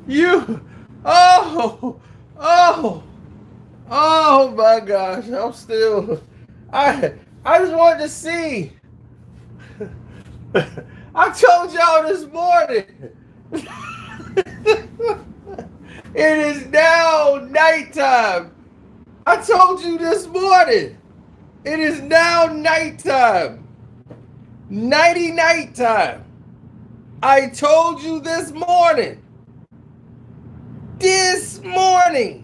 You, oh, oh, oh my gosh! I'm still, I, I just wanted to see. I told y'all this morning. It is now nighttime. I told you this morning. It is now nighttime. Nighty nighttime. I told you this morning. This morning.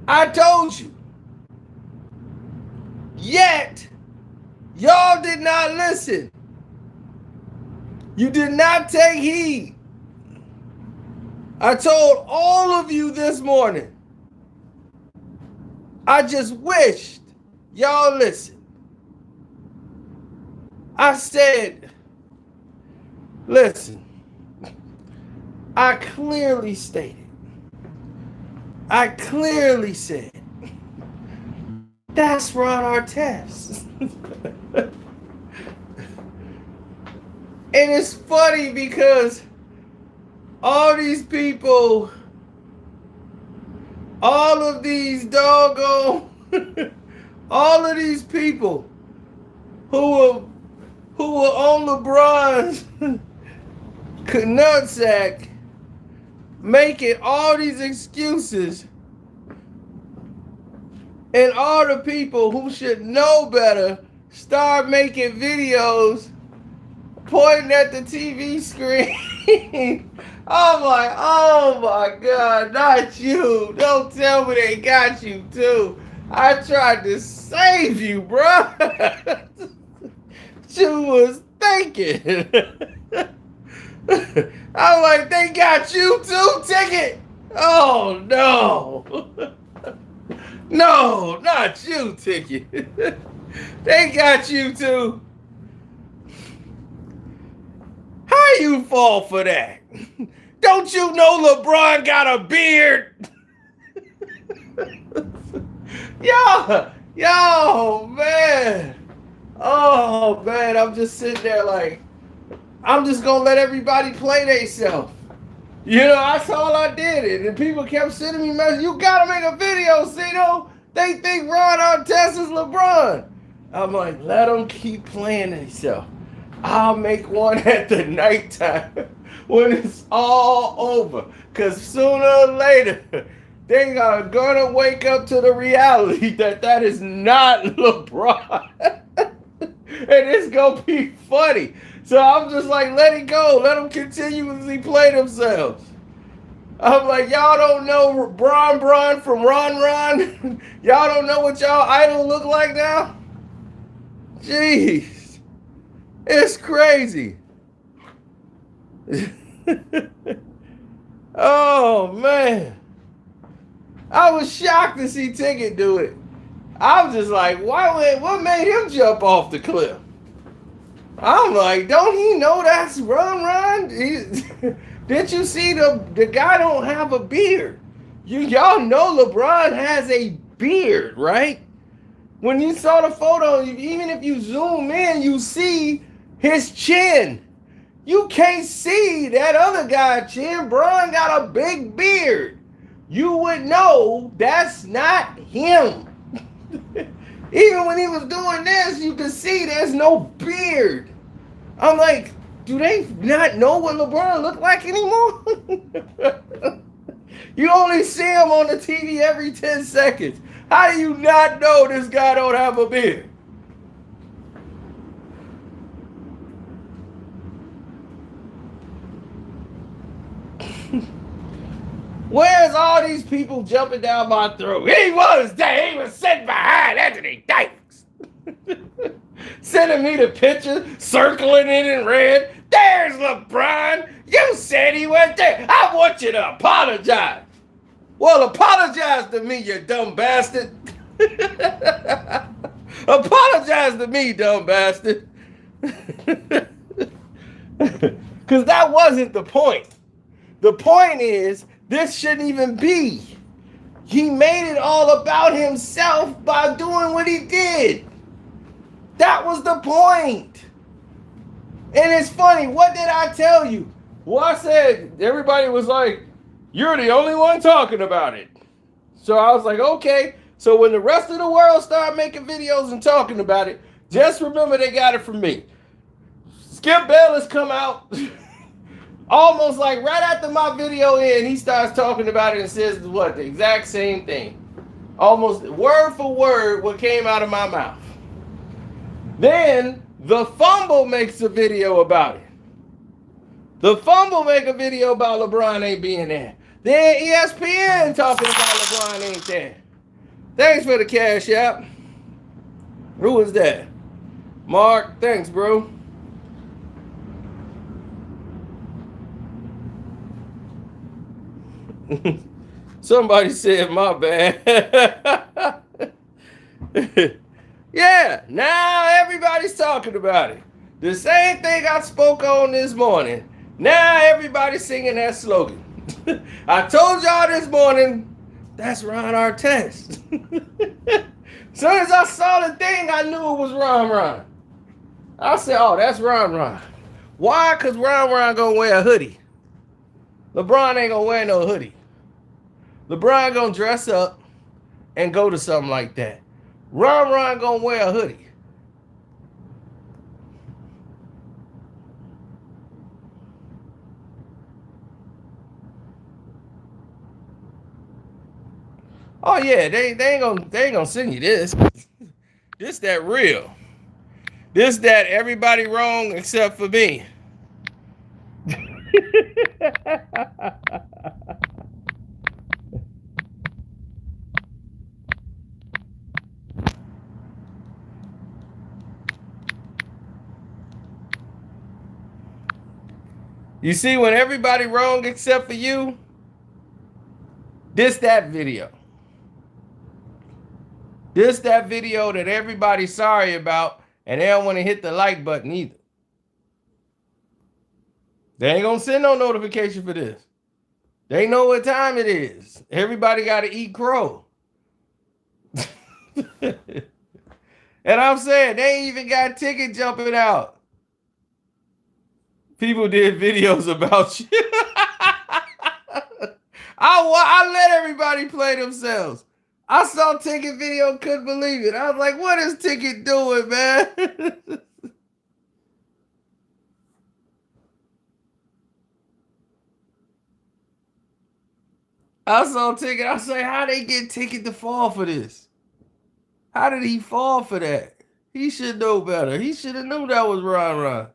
I told you. Yet, y'all did not listen. You did not take heed. I told all of you this morning. I just wished y'all listened. I said, listen, I clearly stated, I clearly said, that's Ron Artest. And it's funny because all these people, all of these doggone, all of these people who were on LeBron's nutsack, making all these excuses, and all the people who should know better start making videos pointing at the TV screen. I'm like, oh my God, not you. Don't tell me they got you too. I tried to save you, bro. You was thinking. I'm like, they got you too, Ticket. Oh no. No, not you, Ticket. They got you too. How you fall for that? Don't you know LeBron got a beard? Yo, man. Oh, man, I'm just sitting there like, I'm just going to let everybody play themselves. You know, that's all I did. And people kept sending me messages. You got to make a video, Cito. They think Ron Artest is LeBron. I'm like, let them keep playing themselves. I'll make one at the nighttime when it's all over. Because sooner or later, they are going to wake up to the reality that that is not LeBron. And it's going to be funny. So I'm just like, let it go. Let them continuously play themselves. I'm like, y'all don't know Bron from Ron. Y'all don't know what y'all idol look like now? Jeez. It's crazy. Oh, man. I was shocked to see Ticket do it. I was just like, what made him jump off the cliff? I'm like, don't he know that's Ron? Didn't you see the guy don't have a beard? Y'all know LeBron has a beard, right? When you saw the photo, even if you zoom in, you see his chin. You can't see that other guy's chin. Bron got a big beard. You would know that's not him. Even when he was doing this, you could see there's no beard. I'm like, do they not know what LeBron looked like anymore? You only see him on the TV every 10 seconds. How do you not know this guy don't have a beard? Where's all these people jumping down my throat? He was there. He was sitting behind Anthony Davis. Sending me the picture, circling it in red. There's LeBron. You said he went there. I want you to apologize. Well, apologize to me, you dumb bastard. Apologize to me, dumb bastard. Because that wasn't the point. The point is, this shouldn't even be. He made it all about himself by doing what he did. That was the point. And it's funny, what did I tell you? Well, I said, everybody was like, you're the only one talking about it. So I was like, okay. So when the rest of the world start making videos and talking about it, just remember they got it from me. Skip Bayless come out almost like right after my video in, he starts talking about it and says what? The exact same thing. Almost word for word what came out of my mouth. Then the Fumble makes a video about it. The Fumble make a video about LeBron ain't being there. Then ESPN talking about LeBron ain't there. Thanks for the cash app. Who was that? Mark, thanks, bro. Somebody said my bad. Yeah, now everybody's talking about it. The same thing I spoke on this morning. Now everybody's singing that slogan. I told y'all this morning, that's Ron Artest. Soon as I saw the thing, I knew it was Ron. I said, oh, that's Ron. Why? Because Ron gonna wear a hoodie. LeBron ain't gonna wear no hoodie. LeBron gonna dress up and go to something like that. Ron gonna wear a hoodie. Oh yeah, they ain't gonna send you this. This that real. This that everybody wrong except for me. You see, when everybody wrong except for you, this that video. This that video that everybody's sorry about, and they don't want to hit the like button either. They ain't gonna send no notification for this. They know what time it is. Everybody got to eat crow. And I'm saying, they ain't even got ticket jumping out. People did videos about you. I let everybody play themselves. I saw Ticket video, couldn't believe it. I was like, what is Ticket doing, man? I saw Ticket. I say, how they get Ticket to fall for this? How did he fall for that? He should know better. He should have knew that was Ron.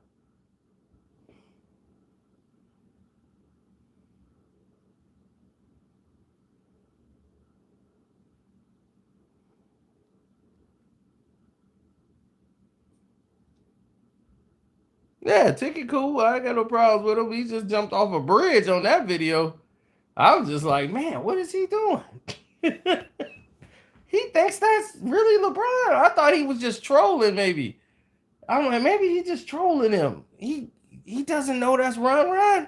Yeah, Ticket cool. I ain't got no problems with him. He just jumped off a bridge on that video. I was just like, man, what is he doing? He thinks that's really LeBron. I thought he was just trolling, maybe. I'm like, maybe he's just trolling him. He doesn't know that's Ron.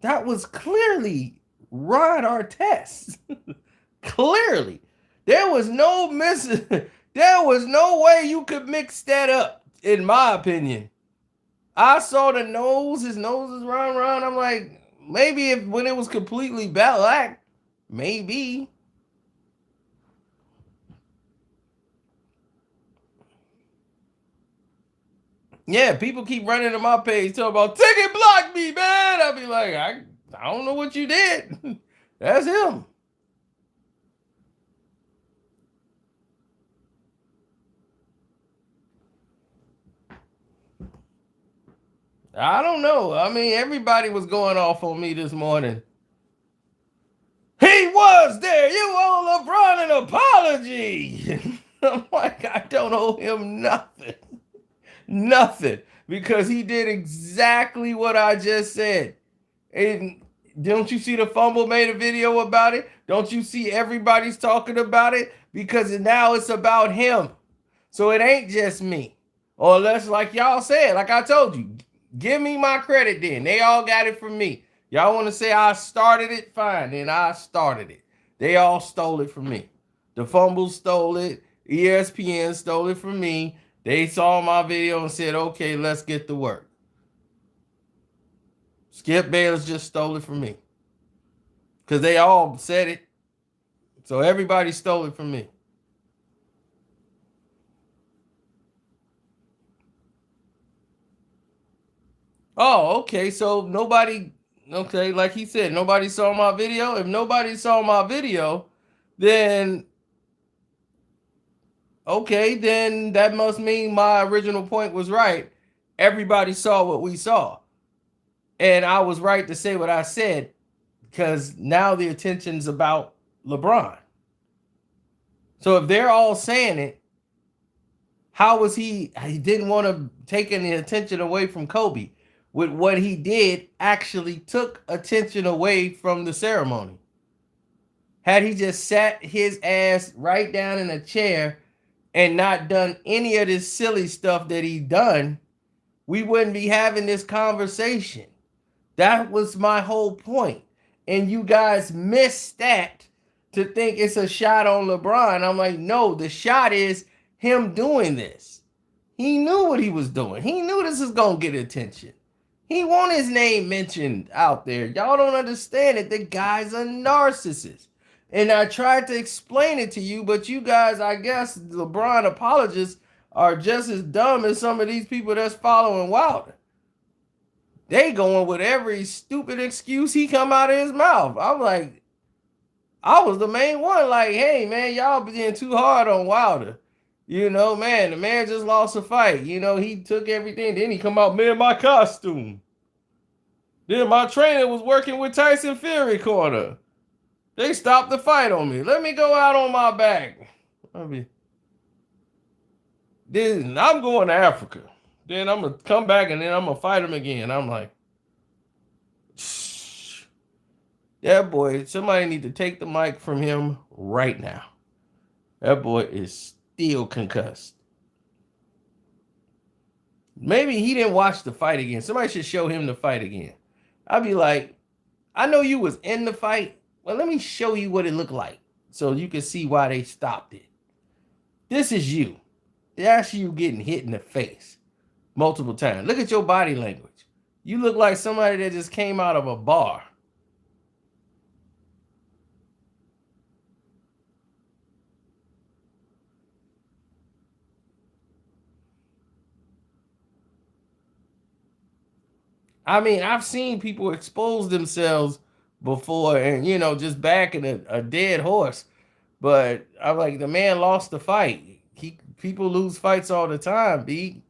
That was clearly Ron Artest. Clearly. There was no missing. There was no way you could mix that up, in my opinion. I saw the nose. His nose is Ron. I'm like, maybe when it was completely black, maybe. Yeah, people keep running to my page talking about Ticket blocked me, man. I'll be like, I don't know what you did. That's him. I don't know. I mean, everybody was going off on me this morning. He was there. You owe LeBron an apology. I'm like, I don't owe him nothing. Nothing. Because he did exactly what I just said. And don't you see the Fumble made a video about it? Don't you see everybody's talking about it? Because now it's about him. So it ain't just me. Or unless, like y'all said, like I told you, give me my credit then. They all got it from me. Y'all want to say I started it? Fine, then I started it. They all stole it from me. The Fumble stole it. ESPN stole it from me. They saw my video and said, okay, let's get to work. Skip Bayless just stole it from me. Because they all said it. So everybody stole it from me. Oh, okay. So nobody, okay, like he said, nobody saw my video. If nobody saw my video, then okay, then that must mean my original point was right. Everybody saw what we saw. And I was right to say what I said because now the attention's about LeBron. So if they're all saying it, how was he didn't want to take any attention away from Kobe? With what he did actually took attention away from the ceremony. Had he just sat his ass right down in a chair and not done any of this silly stuff that he done, we wouldn't be having this conversation. That was my whole point. And you guys missed that to think it's a shot on LeBron. I'm like, no, the shot is him doing this. He knew what he was doing. He knew this was going to get attention. He want his name mentioned out there. Y'all don't understand it. The guy's a narcissist. And I tried to explain it to you, but you guys, I guess, LeBron apologists are just as dumb as some of these people that's following Wilder. They going with every stupid excuse he come out of his mouth. I'm like, I was the main one. Like, hey, man, y'all being too hard on Wilder. You know, man, the man just lost a fight. You know, he took everything. Then he come out, man, my costume. Then my trainer was working with Tyson Fury corner. They stopped the fight on me. Let me go out on my back. Then I'm going to Africa. Then I'm going to come back and then I'm going to fight him again. I'm like, that boy, somebody need to take the mic from him right now. That boy is still concussed. Maybe he didn't watch the fight again. Somebody should show him the fight again. I'd be like, I know you was in the fight. Well, let me show you what it looked like so you can see why they stopped it. This is you. That's you getting hit in the face multiple times. Look at your body language. You look like somebody that just came out of a bar. I mean, I've seen people expose themselves before and, you know, just backing a dead horse. But I'm like, the man lost the fight. People lose fights all the time, B.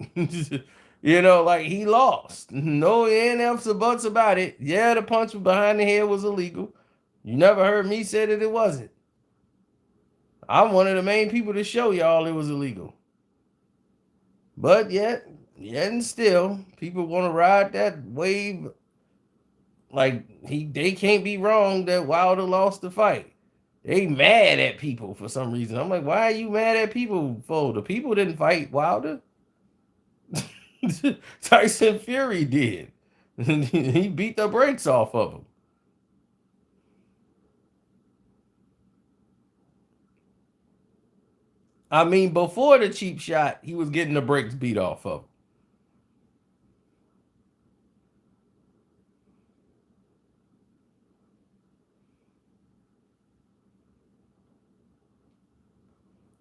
You know, like he lost. No ifs or buts about it. Yeah, the punch behind the head was illegal. You never heard me say that it wasn't. I'm one of the main people to show y'all it was illegal. But yet and still, people want to ride that wave like they can't be wrong that Wilder lost the fight. They mad at people for some reason. I'm like, why are you mad at people for? The people didn't fight Wilder. Tyson Fury did. He beat the brakes off of him. I mean, before the cheap shot, he was getting the brakes beat off of him.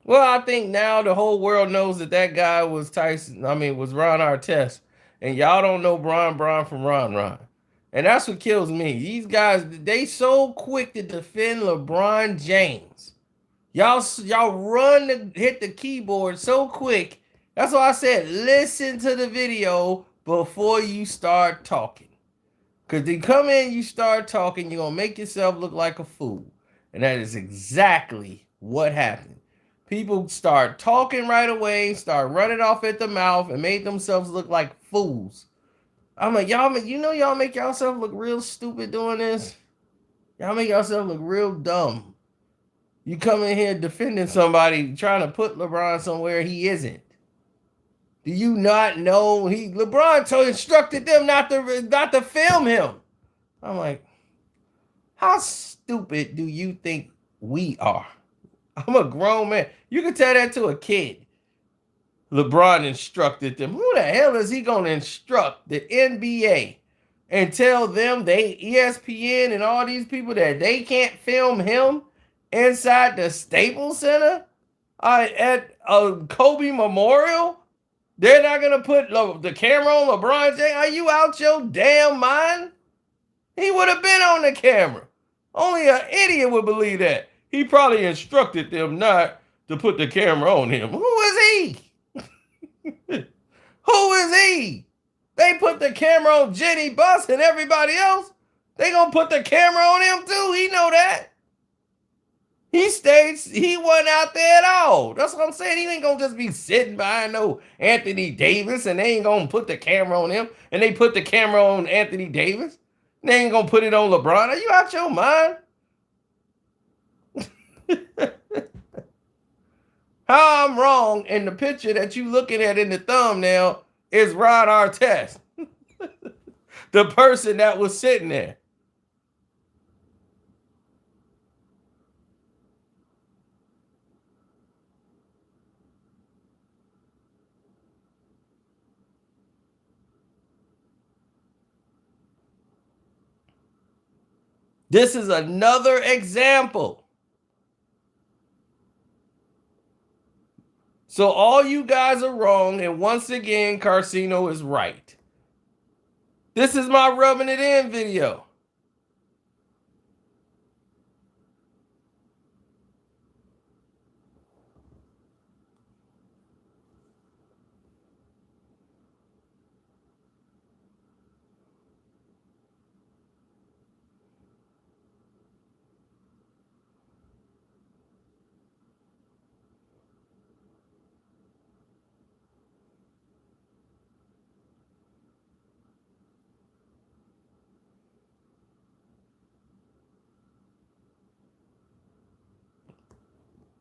Well, I think now the whole world knows that that guy was Tyson. I mean, was Ron Artest, and y'all don't know Bron from Ron, and that's what kills me. These guys, they so quick to defend LeBron James. Y'all run to hit the keyboard so quick. That's why I said listen to the video before you start talking. Because they come in, you start talking, you're gonna make yourself look like a fool, and that is exactly what happened. People start talking right away, start running off at the mouth, and made themselves look like fools. I'm like, y'all, you know, y'all make yourself look real stupid doing this. Y'all make yourself look real dumb. You come in here defending somebody, trying to put LeBron somewhere he isn't. Do you not know LeBron instructed them not to film him? I'm like, how stupid do you think we are? I'm a grown man. You can tell that to a kid LeBron instructed them. Who the hell is he going to instruct the NBA and tell them they ESPN and all these people that they can't film him inside the Staples Center at a Kobe Memorial? They're not going to put the camera on LeBron James? Are you out your damn mind? He would have been on the camera. Only an idiot would believe that. He probably instructed them not to put the camera on him. Who is he? Who is he? They put the camera on Jenny Buss and everybody else. They gonna put the camera on him too. He know that. He wasn't out there at all. That's what I'm saying. He ain't gonna just be sitting behind no Anthony Davis and they ain't gonna put the camera on him. And they put the camera on Anthony Davis. They ain't gonna put it on LeBron. Are you out your mind? How I'm wrong, and the picture that you looking at in the thumbnail is Ron Artest, the person that was sitting there. This is another example. So all you guys are wrong, and once again, Carcino is right. This is my rubbing it in video.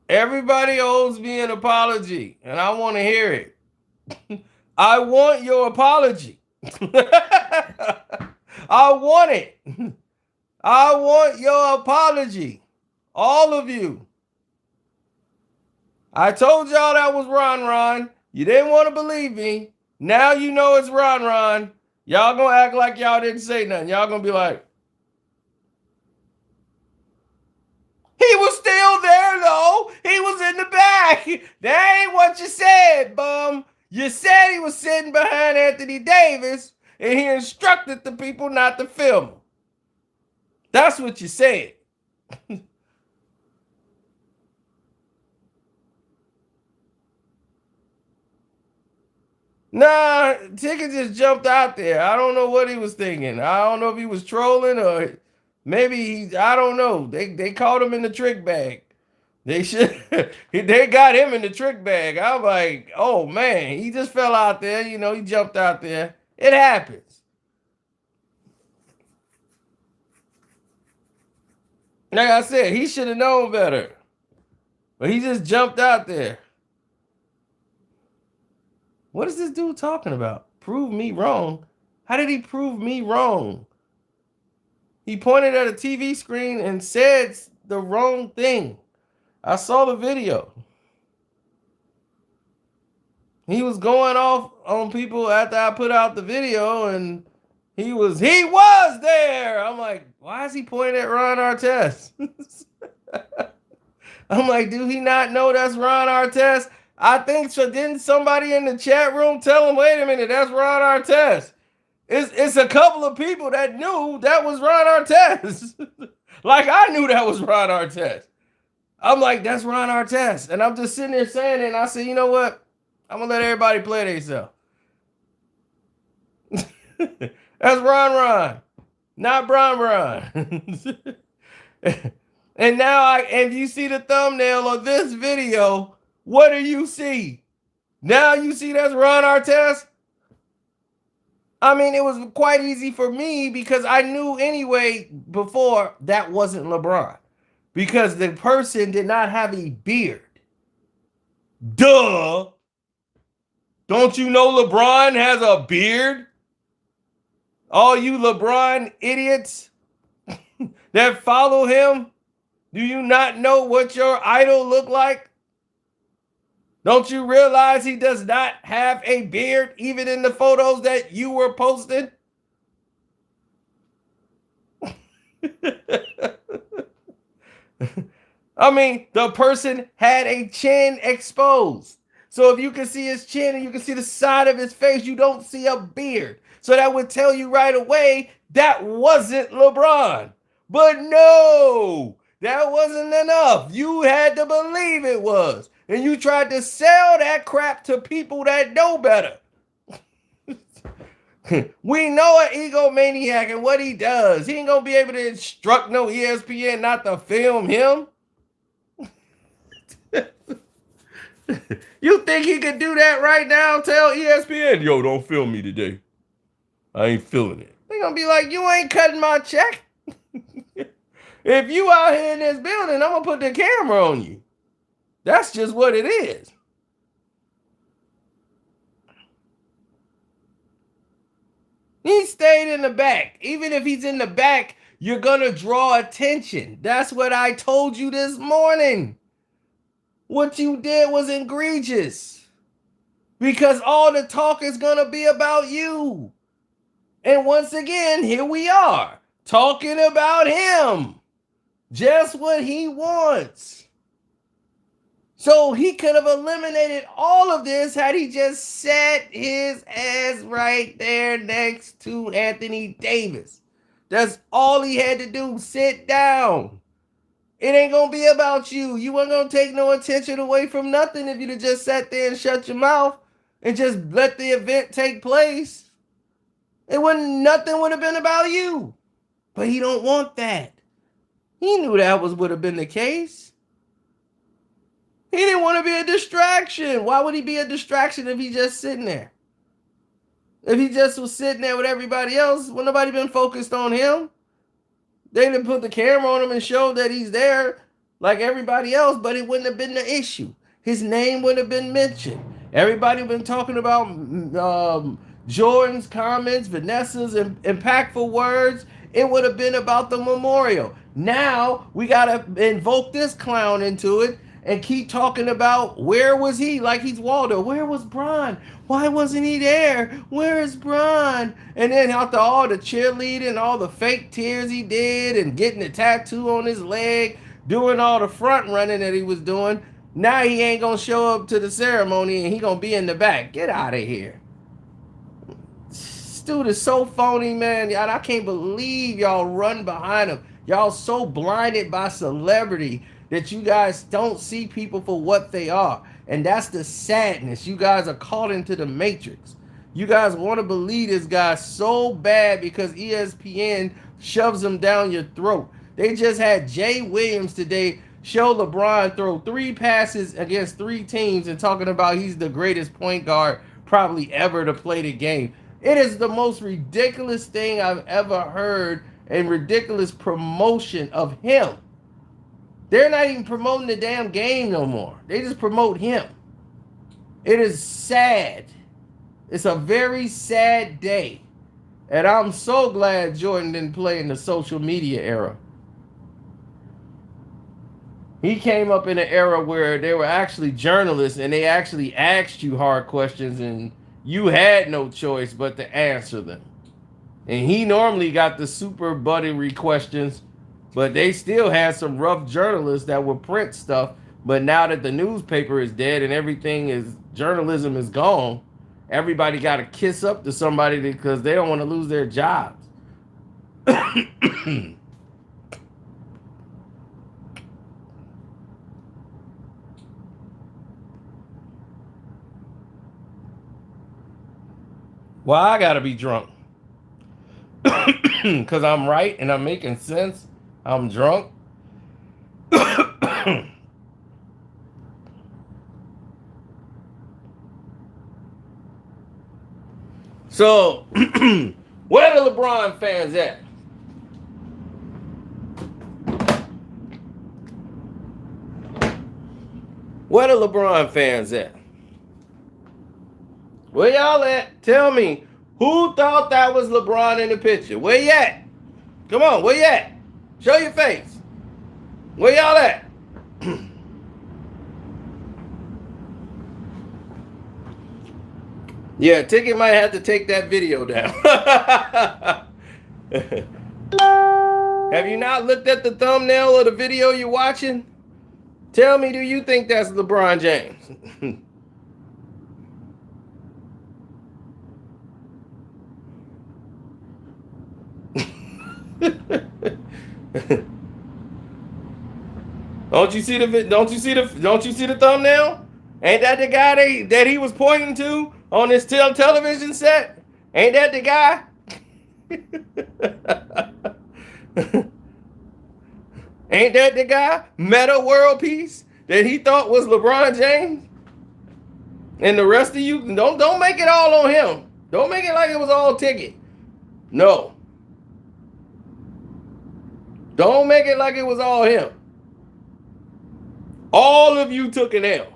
Everybody owes me an apology, and I want to hear it. I want your apology. I want it. I want your apology. All of you. I told y'all that was Ron. You didn't want to believe me. Now you know it's Ron. Y'all gonna act like y'all didn't say nothing. Y'all gonna be like, he was still there, though. He was in the back. That ain't what you said, bum. You said he was sitting behind Anthony Davis, and he instructed the people not to film him. That's what you said. Nah, Ticket just jumped out there. I don't know what he was thinking. I don't know if he was trolling or maybe I don't know. They caught him in the trick bag. They got him in the trick bag. I'm like, oh man, he just fell out there. You know, he jumped out there. It happens. Like I said, he should have known better. But he just jumped out there. What is this dude talking about? Prove me wrong. How did he prove me wrong? He pointed at a TV screen and said the wrong thing. I saw the video. He was going off on people after I put out the video, and he was there. I'm like, why is he pointing at Ron Artest? I'm like, do he not know that's Ron Artest? I think so. Didn't somebody in the chat room tell him, wait a minute, that's Ron Artest? It's a couple of people that knew that was Ron Artest. Like I knew that was Ron Artest. I'm like, that's Ron Artest. And I'm just sitting there saying it, and I said, you know what? I'm going to let everybody play themselves. That's Ron. Not Bron. And now, if you see the thumbnail of this video, what do you see? Now you see that's Ron Artest? I mean, it was quite easy for me because I knew anyway before that wasn't LeBron. Because the person did not have a beard. Duh. Don't you know LeBron has a beard? All you LeBron idiots that follow him, do you not know what your idol looked like? Don't you realize he does not have a beard even in the photos that you were posting? I mean, the person had a chin exposed. So if you can see his chin and you can see the side of his face, you don't see a beard. So that would tell you right away that wasn't LeBron. But no, that wasn't enough. You had to believe it was. And you tried to sell that crap to people that know better. We know an egomaniac and what he does. He ain't gonna be able to instruct no ESPN not to film him. You think he could do that right now? Tell ESPN, yo, don't film me today. I ain't feeling it. They gonna be like, you ain't cutting my check. If you out here in this building, I'm gonna put the camera on you. That's just what it is. He stayed in the back. Even if he's in the back, you're gonna draw attention. That's what I told you this morning. What you did was egregious. Because all the talk is gonna be about you. And once again, here we are, talking about him. Just what he wants. So he could have eliminated all of this had he just sat his ass right there next to Anthony Davis. That's all he had to do, sit down. It ain't gonna be about you. You weren't gonna take no attention away from nothing if you'd have just sat there and shut your mouth and just let the event take place. Nothing would have been about you. But he don't want that. He knew that would have been the case. He didn't want to be a distraction. Why would he be a distraction if he's just sitting there? If he just was sitting there with everybody else, would nobody been focused on him? They didn't put the camera on him and show that he's there like everybody else, but it wouldn't have been the issue. His name wouldn't have been mentioned. Everybody been talking about Jordan's comments, Vanessa's impactful words. It would have been about the memorial. Now we got to invoke this clown into it and keep talking about where was he, like he's Waldo. Where was Bron? Why wasn't he there? Where is Bron? And then after all the cheerleading, all the fake tears he did and getting the tattoo on his leg, doing all the front running that he was doing, now he ain't going to show up to the ceremony and he going to be in the back. Get out of here. This dude is so phony, man. Y'all, I can't believe y'all run behind him. Y'all so blinded by celebrity that you guys don't see people for what they are. And that's the sadness. You guys are caught into the matrix. You guys want to believe this guy so bad because ESPN shoves him down your throat. They just had Jay Williams today show LeBron throw 3 passes against 3 teams and talking about he's the greatest point guard probably ever to play the game. It is the most ridiculous thing I've ever heard and ridiculous promotion of him. They're not even promoting the damn game no more. They just promote him. It is sad. It's a very sad day. And I'm so glad Jordan didn't play in the social media era. He came up in an era where there were actually journalists and they actually asked you hard questions and you had no choice but to answer them. And he normally got the super buttery questions, but they still had some rough journalists that would print stuff. But now that the newspaper is dead and everything is, journalism is gone, everybody got to kiss up to somebody because they don't want to lose their jobs. Well, I got to be drunk. Because I'm right and I'm making sense. I'm drunk. So, where the LeBron fans at? Where the LeBron fans at? Where y'all at? Tell me, who thought that was LeBron in the picture? Where you at? Come on, where you at? Show your face. Where y'all at? Yeah, Ticket might have to take that video down. Have you not looked at the thumbnail of the video you're watching? Tell me, do you think that's LeBron James? Don't you see the thumbnail? Ain't that the guy that he was pointing to on his television set? Ain't that the guy? Ain't that the guy? Meta World Peace that he thought was LeBron James? And the rest of you, don't make it all on him. Don't make it like it was all Ticket. No. Don't make it like it was all him. All of you took an L.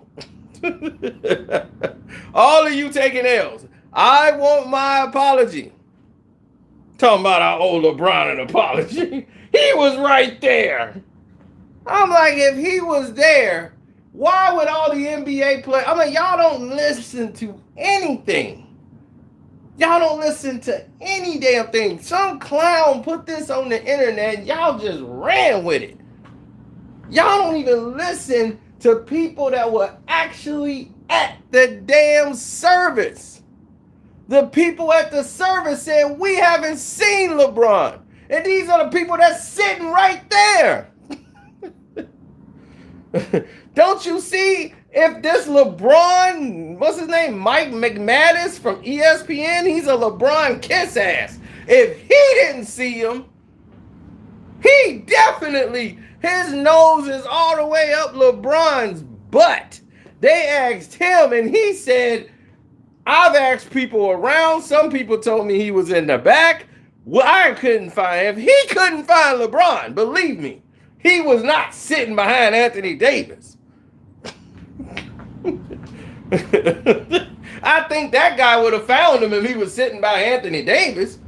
All of you taking L's. I want my apology. Talking about I owe LeBron an apology. He was right there. I'm like, if he was there, why would all the NBA players? I mean, y'all don't listen to anything. Y'all don't listen to any damn thing. Some clown put this on the internet and y'all just ran with it. Y'all don't even listen to people that were actually at the damn service. The people at the service said, we haven't seen LeBron. And these are the people that's sitting right there. Don't you see if this LeBron, what's his name, Mike McManus from ESPN, he's a LeBron kiss ass. If he didn't see him, he definitely, his nose is all the way up LeBron's butt. They asked him and he said, I've asked people around. Some people told me he was in the back. Well, I couldn't find him. He couldn't find LeBron. Believe me, he was not sitting behind Anthony Davis. I think that guy would have found him if he was sitting by Anthony Davis.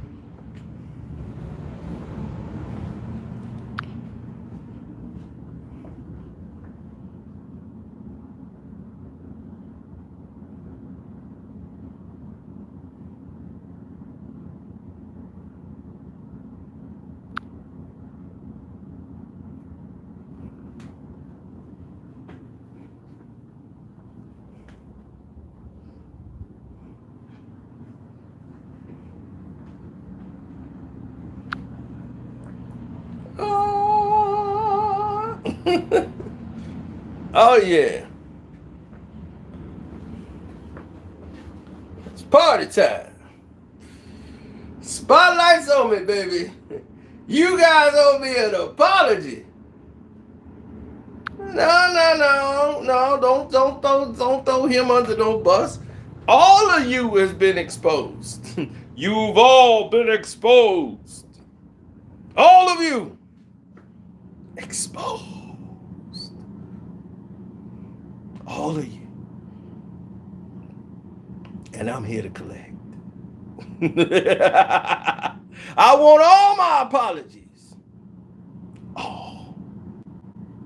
Oh yeah. It's party time. Spotlight's on me, baby. You guys owe me an apology. No, don't throw him under no bus. All of you has been exposed. You've all been exposed. All of you exposed. All of you. And I'm here to collect. I want all my apologies. All.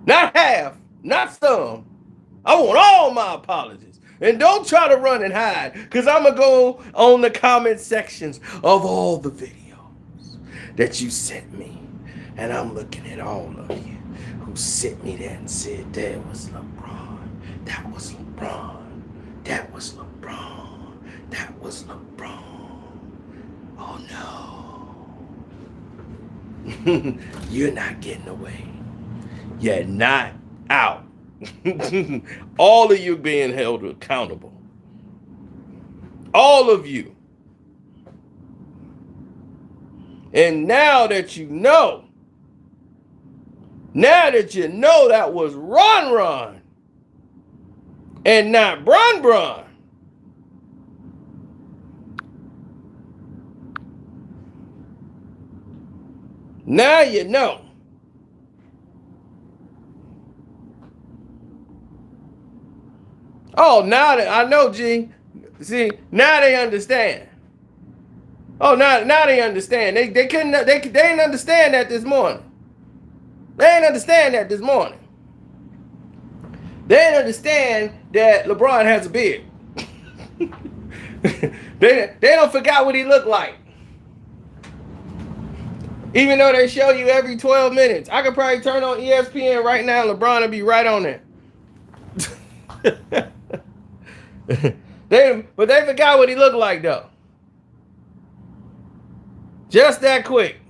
Not half, not some. I want all my apologies. And don't try to run and hide, because I'm going to go on the comment sections of all the videos that you sent me. And I'm looking at all of you who sent me that and said, that was LeBron. That was LeBron. That was LeBron. That was LeBron. Oh no. You're not getting away. You're not out. All of you being held accountable. All of you. And now that you know that was Ron and not Bron. Now you know. Oh, now that I know, G. See, now they understand. Oh, now they understand. They didn't understand that this morning. They didn't understand that this morning. They didn't understand that LeBron has a beard. They don't forgot what he looked like. Even though they show you every 12 minutes. I could probably turn on ESPN right now, LeBron will be right on there. But they forgot what he looked like though. Just that quick.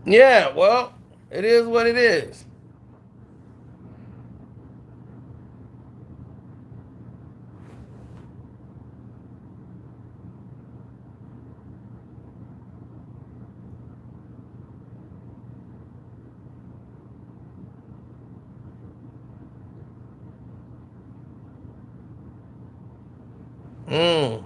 Yeah, well, it is what it is. Mm.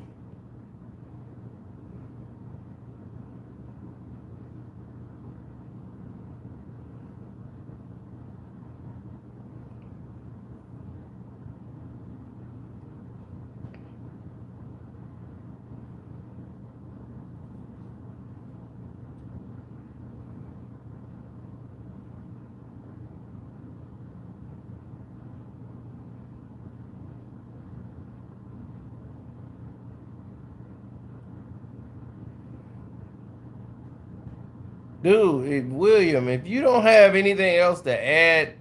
Dude, William, if you don't have anything else to add,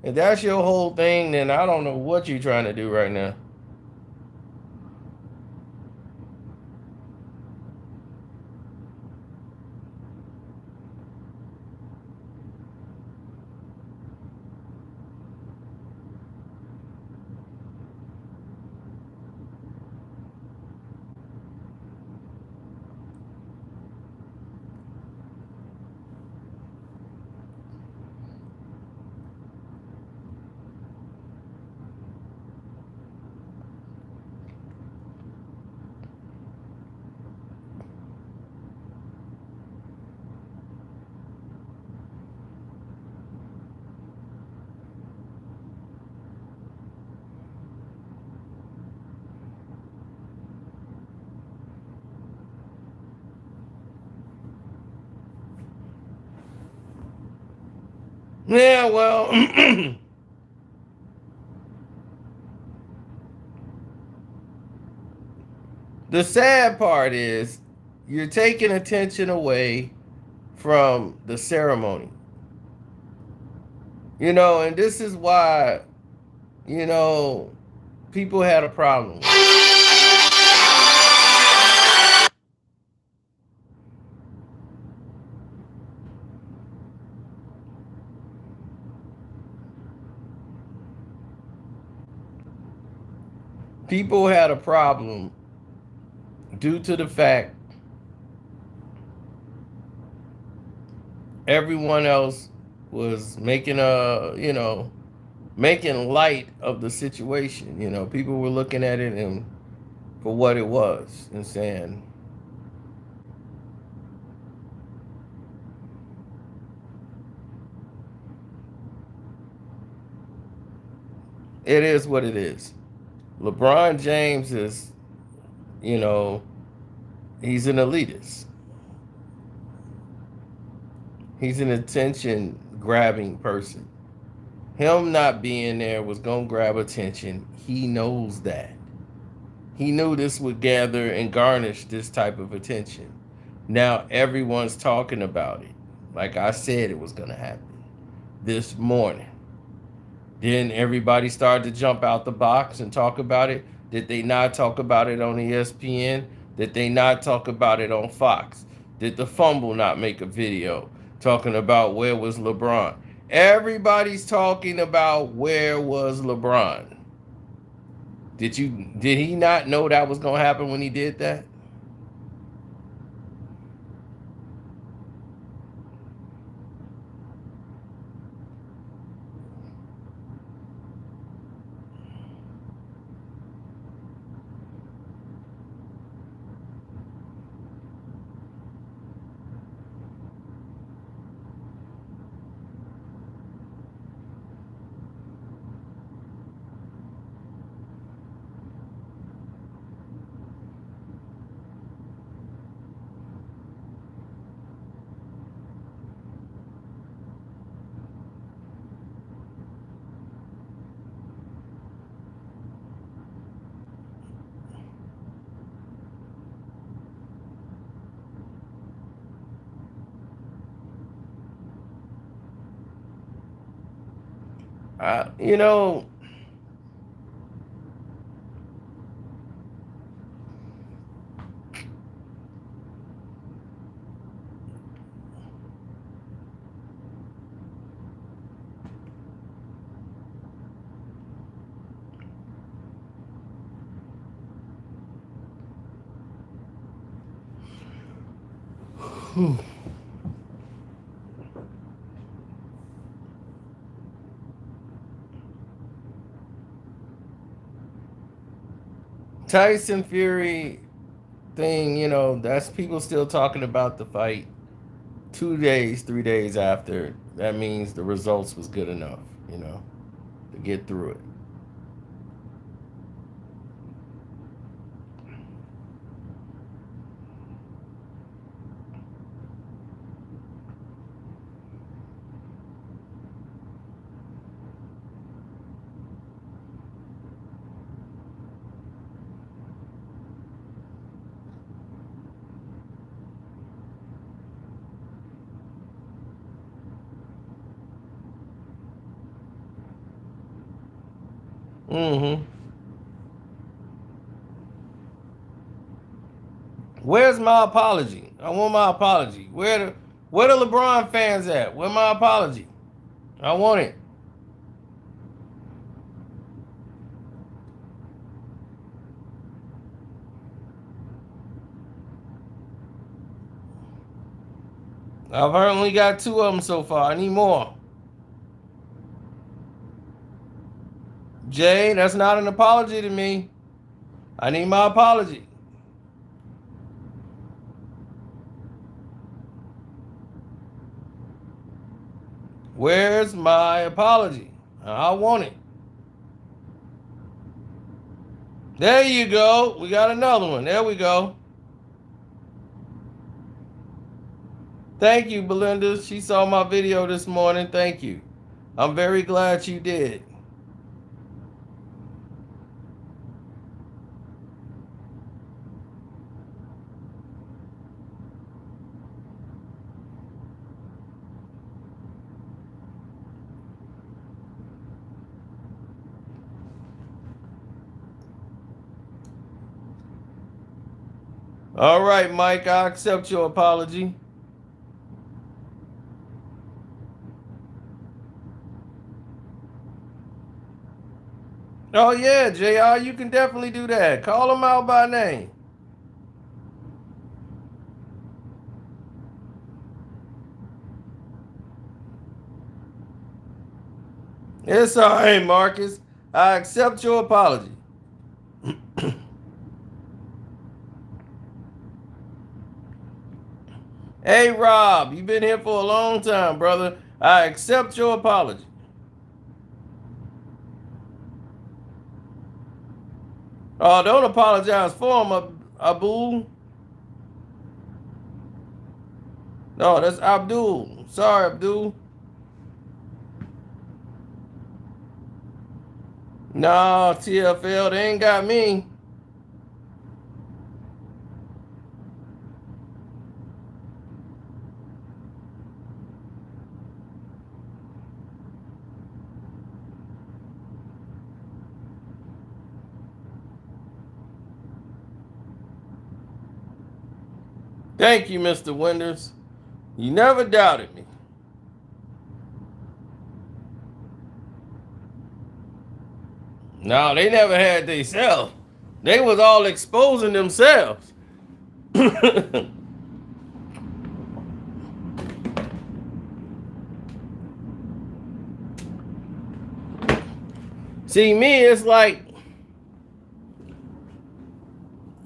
if that's your whole thing, then I don't know what you're trying to do right now. Yeah, well, the sad part is you're taking attention away from the ceremony. And this is why, you know, people had a problem. People had a problem due to the fact everyone else was making light of the situation. People were looking at it and for what it was and saying, it is what it is. LeBron James is, you know, he's an elitist. He's an attention grabbing person. Him not being there was going to grab attention. He knows that. He knew this would gather and garnish this type of attention. Now everyone's talking about it. Like I said, it was going to happen this morning. Then everybody started to jump out the box and talk about it. Did they not talk about it on ESPN? Did they not talk about it on Fox? Did the Fumble not make a video talking about where was LeBron? Everybody's talking about where was LeBron. Did he not know that was gonna happen when he did that? You know, Tyson Fury thing, that's people still talking about the fight 2 days, 3 days after. That means the results was good enough, to get through it. Mm-hmm. Where's my apology? I want my apology. Where the LeBron fans at? Where my apology? I want it. I've only got 2 of them so far. I need more. Jay, that's not an apology to me. I need my apology. Where's my apology? I want it. There you go. We got another one. There we go. Thank you, Belinda. She saw my video this morning. Thank you. I'm very glad you did. All right, Mike, I accept your apology. Oh, yeah, JR, you can definitely do that. Call them out by name. It's all right, Marcus. I accept your apology. Hey, Rob, you've been here for a long time, brother. I accept your apology. Oh, don't apologize for him, Abu. No, that's Abdul. Sorry, Abdul. No, TFL, they ain't got me. Thank you, Mr. Winters. You never doubted me. No, they never had themselves. They was all exposing themselves. See, me, it's like,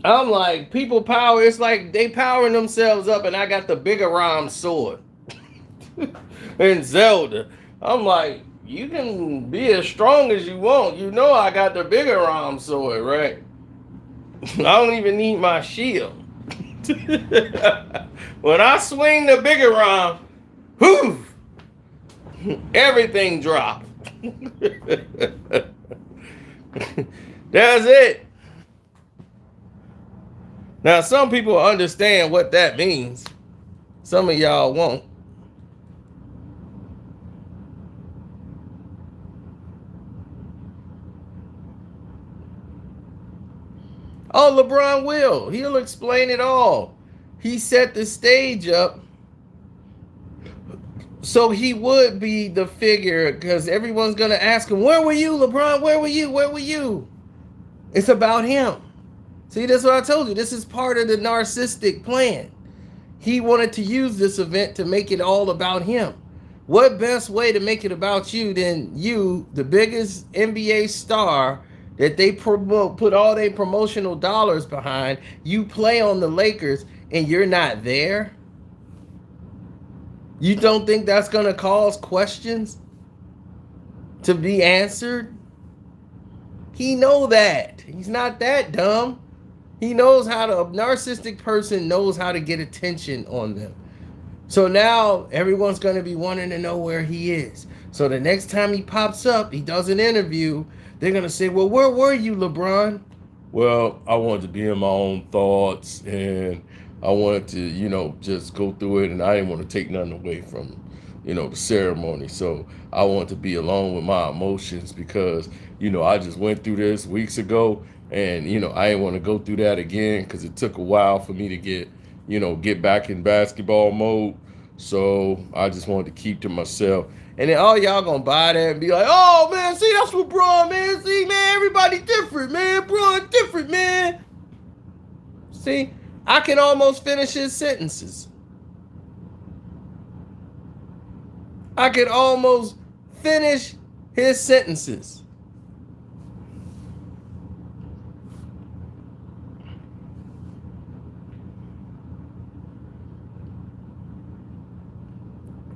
I'm like, people power, it's like they powering themselves up and I got the bigger rhyme sword. And Zelda. I'm like, you can be as strong as you want. You know I got the bigger rhyme sword, right? I don't even need my shield. When I swing the bigger rhyme, whew, everything drops. That's it. Now, some people understand what that means. Some of y'all won't. Oh, LeBron will. He'll explain it all. He set the stage up so he would be the figure, because everyone's going to ask him, where were you, LeBron? Where were you? Where were you? It's about him. See, that's what I told you. This is part of the narcissistic plan. He wanted to use this event to make it all about him. What best way to make it about you than you, the biggest NBA star that they promote, put all their promotional dollars behind, you play on the Lakers and you're not there? You don't think that's going to cause questions to be answered? He know that. He's not that dumb. He knows how to, a narcissistic person knows how to get attention on them. So now everyone's going to be wanting to know where he is. So the next time he pops up, he does an interview, they're going to say, well, where were you, LeBron? Well, I wanted to be in my own thoughts, and I wanted to, just go through it, and I didn't want to take nothing away from, the ceremony. So I wanted to be alone with my emotions because, I just went through this weeks ago, and, I didn't want to go through that again because it took a while for me to get back in basketball mode. So I just wanted to keep to myself. And then all y'all gonna buy that and be like, oh, man, see, that's LeBron, man. See, man, everybody different, man. LeBron different, man. See, I can almost finish his sentences. I could almost finish his sentences.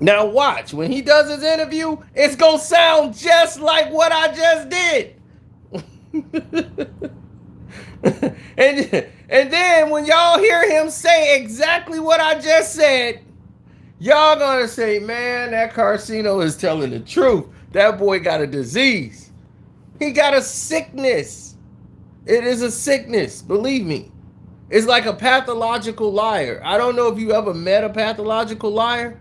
Now watch, when he does his interview, it's going to sound just like what I just did. and then when y'all hear him say exactly what I just said, y'all going to say, man, that Carcino is telling the truth. That boy got a disease. He got a sickness. It is a sickness, believe me. It's like a pathological liar. I don't know if you ever met a pathological liar,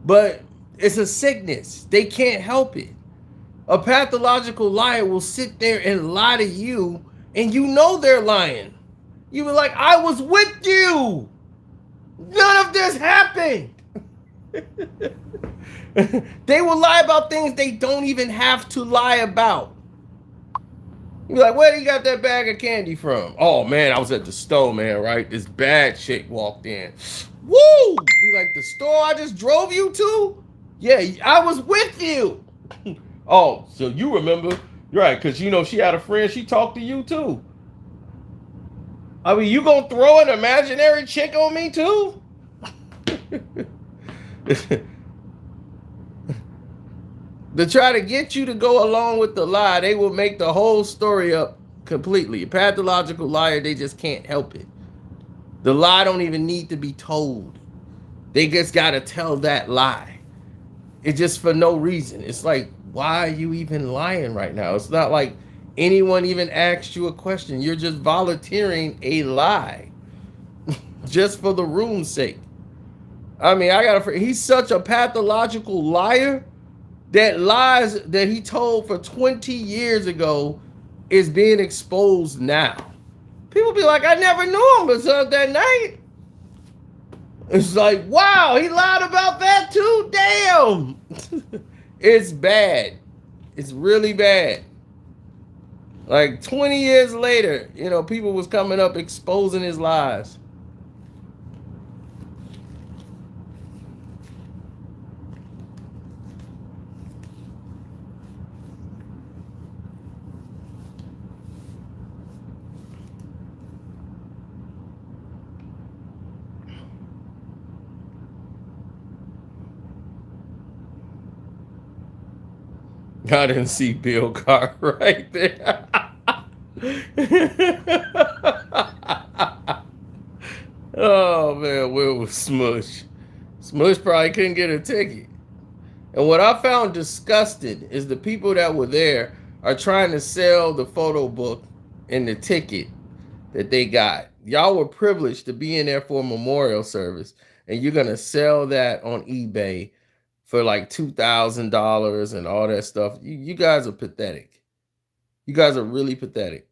but it's a sickness. They can't help it. A pathological liar will sit there and lie to you, and you know they're lying. You were like, I was with you. None of this happened. They will lie about things they don't even have to lie about. You're like, where you got that bag of candy from? Oh, man, I was at the store, man, right? This bad chick walked in. Woo! You like, the store I just drove you to? Yeah, I was with you. Oh, so you remember. You're right, because, she had a friend. She talked to you, too. I mean, you going to throw an imaginary chick on me, too? To try to get you to go along with the lie, they will make the whole story up completely. A pathological liar, they just can't help it. The lie don't even need to be told. They just got to tell that lie. It's just for no reason. It's like, why are you even lying right now? It's not like anyone even asked you a question. You're just volunteering a lie just for the room's sake. I mean, he's such a pathological liar that lies that he told for 20 years ago is being exposed now. People be like, I never knew him until that night. It's like, wow, he lied about that too? Damn. It's bad. It's really bad. Like 20 years later, people was coming up exposing his lies. I didn't see Bill Carr right there. Oh man, where was Smush? Smush probably couldn't get a ticket. And what I found disgusting is the people that were there are trying to sell the photo book and the ticket that they got. Y'all were privileged to be in there for a memorial service, and you're gonna sell that on eBay for like $2,000 and all that stuff. You guys are pathetic. You guys are really pathetic.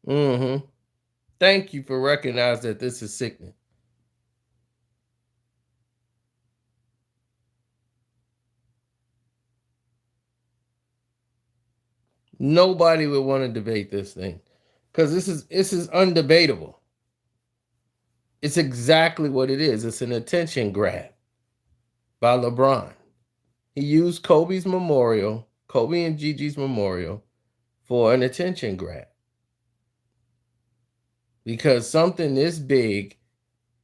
Mm-hmm. Thank you for recognizing that this is sickening. Nobody would want to debate this thing because this is undebatable. It's exactly what it is. It's an attention grab by LeBron. He used Kobe and Gigi's memorial, for an attention grab because something this big,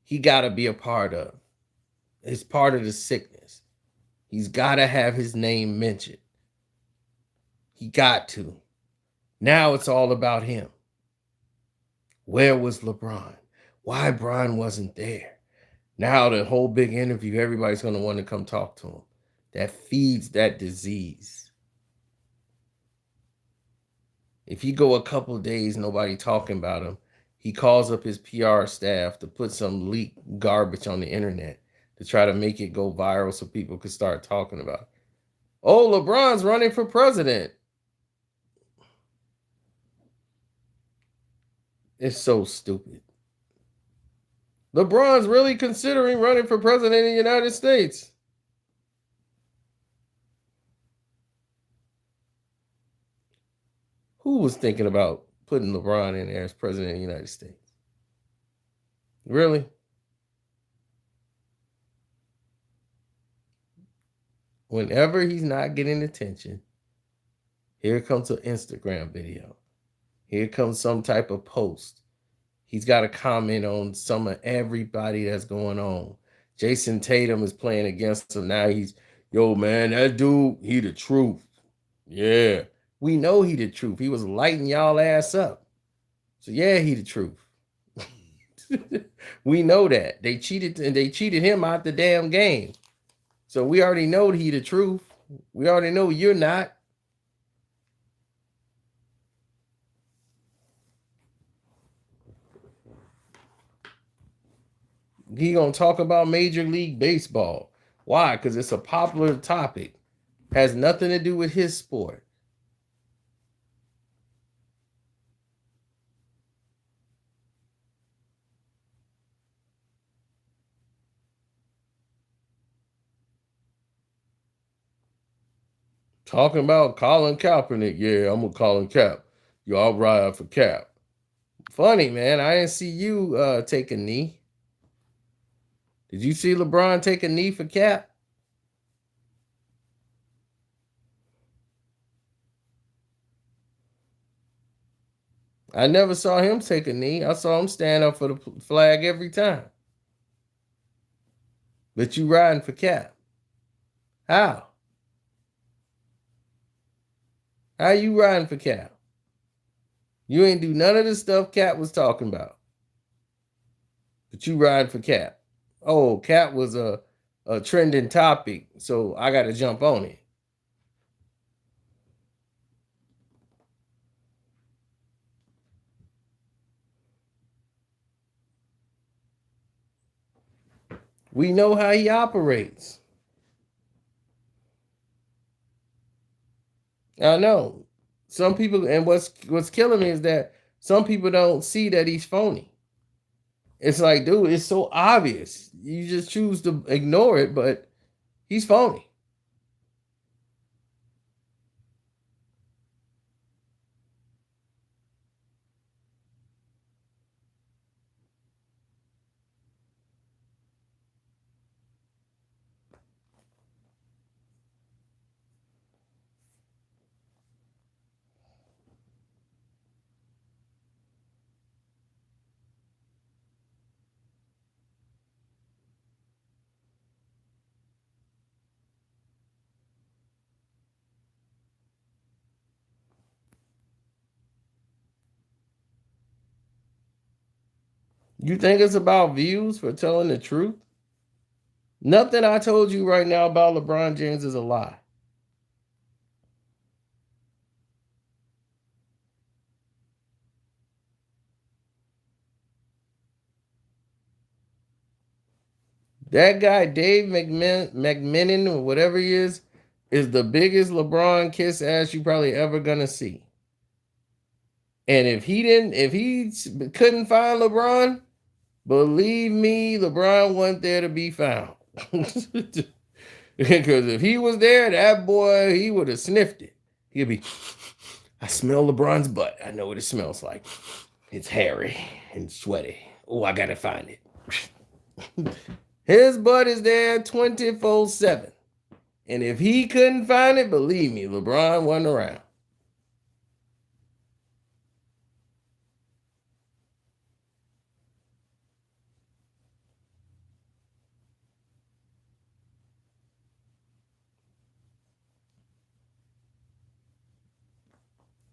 he got to be a part of. It's part of the sickness. He's got to have his name mentioned. He got to. Now it's all about him. Where was LeBron? Why Bron wasn't there? Now the whole big interview, everybody's going to want to come talk to him. That feeds that disease. If you go a couple days, nobody talking about him, he calls up his PR staff to put some leaked garbage on the internet to try to make it go viral so people could start talking about it. Oh, LeBron's running for president. It's so stupid. LeBron's really considering running for president of the United States. Who was thinking about putting LeBron in there as president of the United States? Really? Whenever he's not getting attention, here comes an Instagram video. Here comes some type of post. He's got to comment on some of everybody that's going on. Jason Tatum is playing against him. Now he's, yo, man, that dude, he the truth. Yeah. We know he the truth. He was lighting y'all ass up. So yeah, he the truth. We know that. They cheated him out the damn game. So we already know he the truth. We already know you're not. He gonna talk about Major League Baseball. Why? Because it's a popular topic. Has nothing to do with his sport. Talking about Colin Kaepernick. Yeah, I'm gonna call him Cap. You all ride for Cap. Funny, man. I didn't see you take a knee. Did you see LeBron take a knee for Cap? I never saw him take a knee. I saw him stand up for the flag every time. But you riding for Cap. How? How you riding for Cap? You ain't do none of the stuff Cap was talking about. But you riding for Cap. Oh, Cap was a trending topic, so I got to jump on it. We know how he operates. I know. Some people, and what's killing me is that some people don't see that he's phony. It's like, dude, it's so obvious. You just choose to ignore it, but he's phony. You think it's about views for telling the truth? Nothing I told you right now about LeBron James is a lie. That guy, Dave McMenon, or whatever he is the biggest LeBron kiss ass you probably ever gonna see. And if he couldn't find LeBron, believe me, LeBron wasn't there to be found. Because if he was there, that boy, he would have sniffed it. He'd be, I smell LeBron's butt. I know what it smells like. It's hairy and sweaty. Oh, I gotta find it. His butt is there 24/7. And if he couldn't find it, believe me, LeBron wasn't around.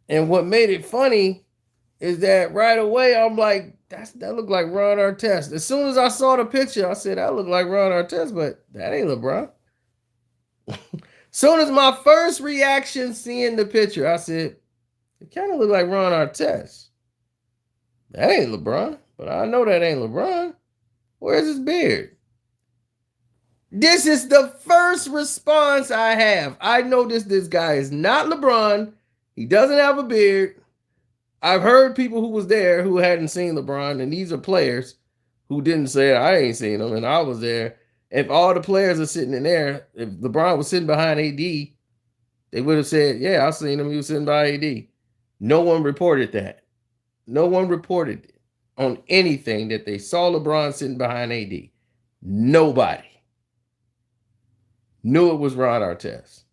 And what made it funny is that right away I'm like, that looked like Ron Artest. As soon as I saw the picture, I said that looked like Ron Artest, but that ain't LeBron. Soon as my first reaction seeing the picture, I said, it kind of looked like Ron Artest. That ain't LeBron, but I know that ain't LeBron. Where's his beard? This is the first response I have. I noticed this guy is not LeBron. He doesn't have a beard. I've heard people who was there who hadn't seen LeBron, and these are players who didn't say I ain't seen him, and I was there. If all the players are sitting in there, if LeBron was sitting behind AD, they would have said, yeah, I seen him. He was sitting by AD. No one reported that. No one reported it on anything that they saw LeBron sitting behind AD. Nobody knew it was Ron Artest.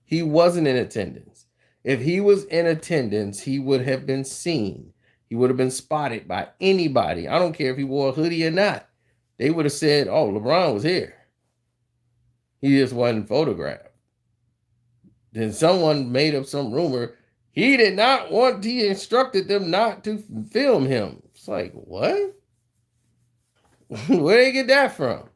He wasn't in attendance. If he was in attendance, he would have been seen. He would have been spotted by anybody. I don't care if he wore a hoodie or not. They would have said, oh, LeBron was here. He just wasn't photographed. Then someone made up some rumor. He did not want, he instructed them not to film him. It's like, what? Where did they get that from?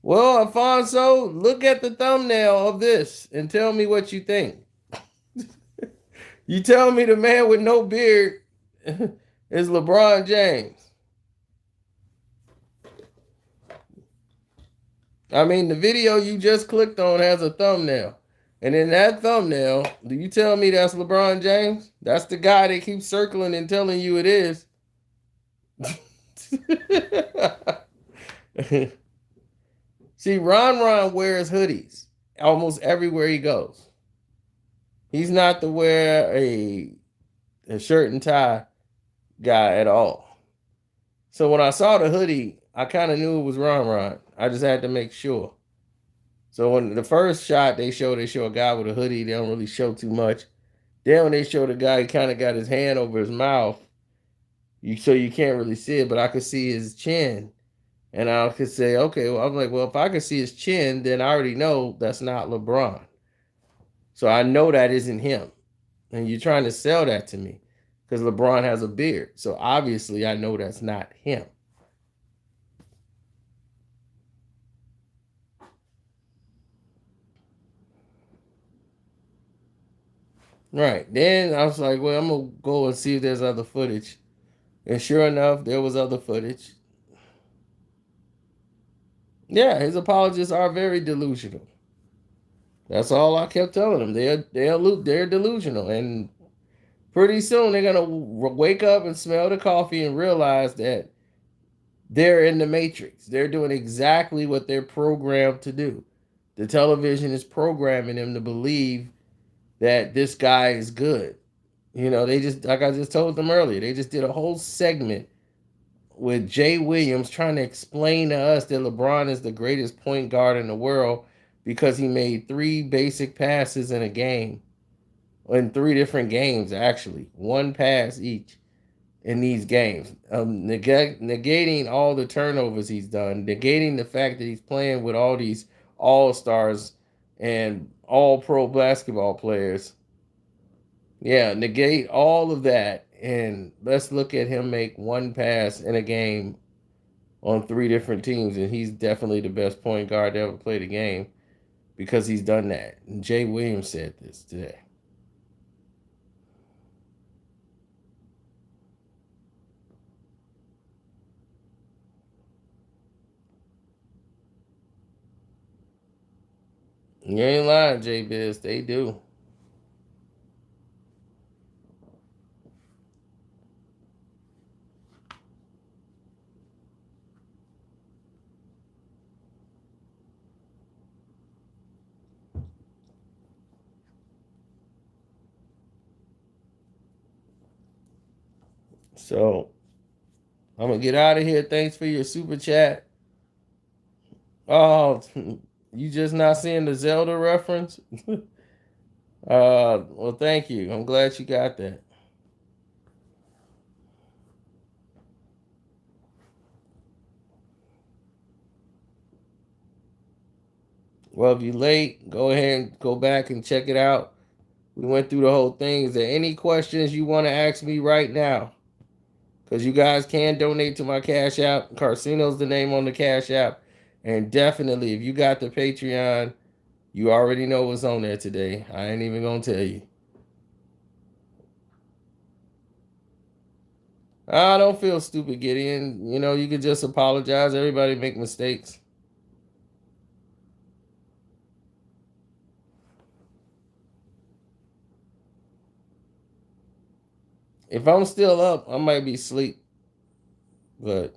Well, Alfonso, look at the thumbnail of this and tell me what you think. You tell me the man with no beard is LeBron James. I mean, the video you just clicked on has a thumbnail. And in that thumbnail, do you tell me that's LeBron James? That's the guy that keeps circling and telling you it is. See, Ron wears hoodies almost everywhere he goes. He's not the wear a shirt and tie guy at all. So when I saw the hoodie, I kind of knew it was Ron. I just had to make sure. So when the first shot they show a guy with a hoodie, they don't really show too much. Then when they show the guy, he kind of got his hand over his mouth, so you can't really see it, but I could see his chin. And I could say, okay, well, I'm like, well, if I can see his chin, then I already know that's not LeBron. So I know that isn't him. And you're trying to sell that to me because LeBron has a beard. So obviously I know that's not him. Right. Then I was like, well, I'm going to go and see if there's other footage. And sure enough, there was other footage. Yeah, his apologists are very delusional. That's all I kept telling them. They're delusional, and pretty soon they're gonna wake up and smell the coffee and realize that they're in the matrix. They're doing exactly what they're programmed to do. The television is programming them to believe that this guy is good. You know, they just, like I just told them earlier, they just did a whole segment with Jay Williams trying to explain to us that LeBron is the greatest point guard in the world because he made 3 basic passes in a game, in 3 different games, actually, 1 pass each in these games, negating all the turnovers he's done, negating the fact that he's playing with all these all stars and all pro basketball players. Yeah, negate all of that, and let's look at him make 1 pass in a game on 3 different teams, and he's definitely the best point guard to ever play the game because he's done that. And Jay Williams said this today. You ain't lying, Jay Biz. They do. So I'm gonna get out of here. Thanks for your super chat. Oh, you just not seeing the Zelda reference? Well, thank you. I'm glad you got that. Well, if you're late, go ahead and go back and check it out. We went through the whole thing. Is there any questions you want to ask me right now? Because you guys can donate to my Cash App. Carcino's the name on the Cash App. And definitely, if you got the Patreon, you already know what's on there today. I ain't even going to tell you. I don't feel stupid, Gideon. You know, you could just apologize. Everybody make mistakes. If I'm still up, I might be asleep. But,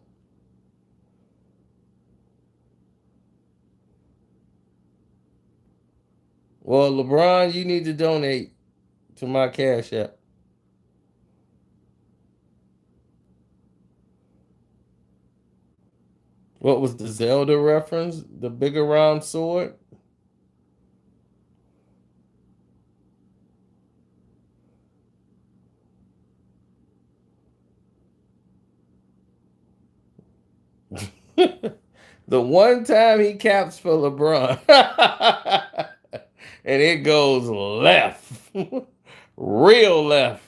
well, LeBron, you need to donate to my Cash App. What was the Zelda reference? The bigger round sword? The one time he caps for LeBron. And it goes left. Real left.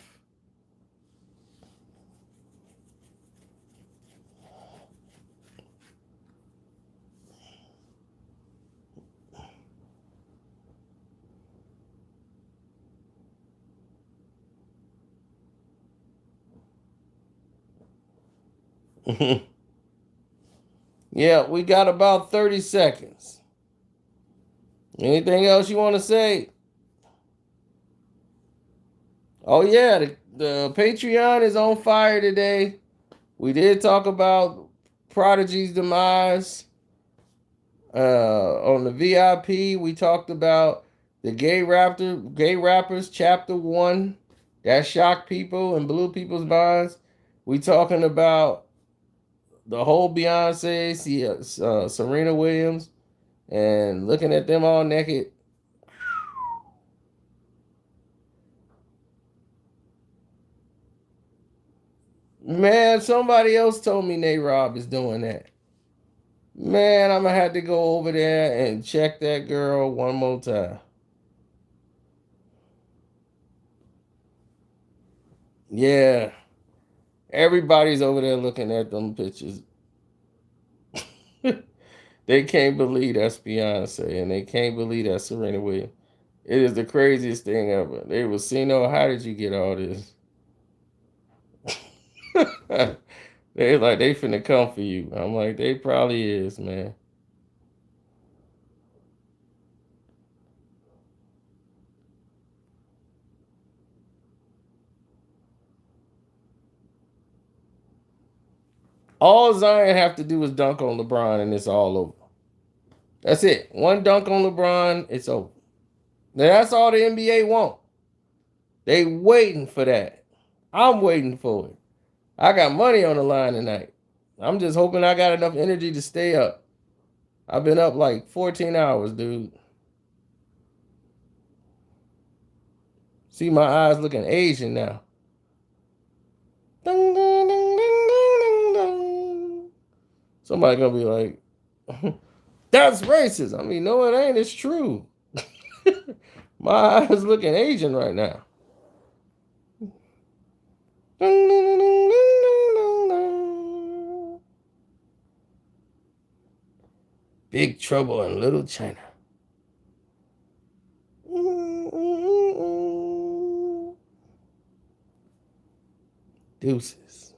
Yeah, we got about 30 seconds. Anything else you want to say? Oh, yeah, the Patreon is on fire today. We did talk about Prodigy's demise. On the VIP, we talked about the Gay Rappers Chapter 1. That shocked people and blew people's minds. We talking about the whole Beyonce, Serena Williams, and looking at them all naked. Man, somebody else told me Nate Robb is doing that. Man, I'm gonna have to go over there and check that girl one more time. Yeah, everybody's over there looking at them pictures. They can't believe that's Beyonce, and they can't believe that's Serena Williams. It is the craziest thing ever. They will see, no, how did you get all this? They like they finna come for you. I'm like, they probably is, man. All Zion have to do is dunk on LeBron, and it's all over. That's it. One dunk on LeBron, it's over. Now, that's all the NBA want. They waiting for that. I'm waiting for it. I got money on the line tonight. I'm just hoping I got enough energy to stay up. I've been up like 14 hours, dude. See my eyes looking Asian now. Dun, dun, dun, dun, dun, dun. Somebody gonna be like, that's racist. I mean, no, it ain't. It's true. My eyes looking Asian right now. Dun, dun, dun, dun, dun, dun. Big trouble in Little China. Deuces.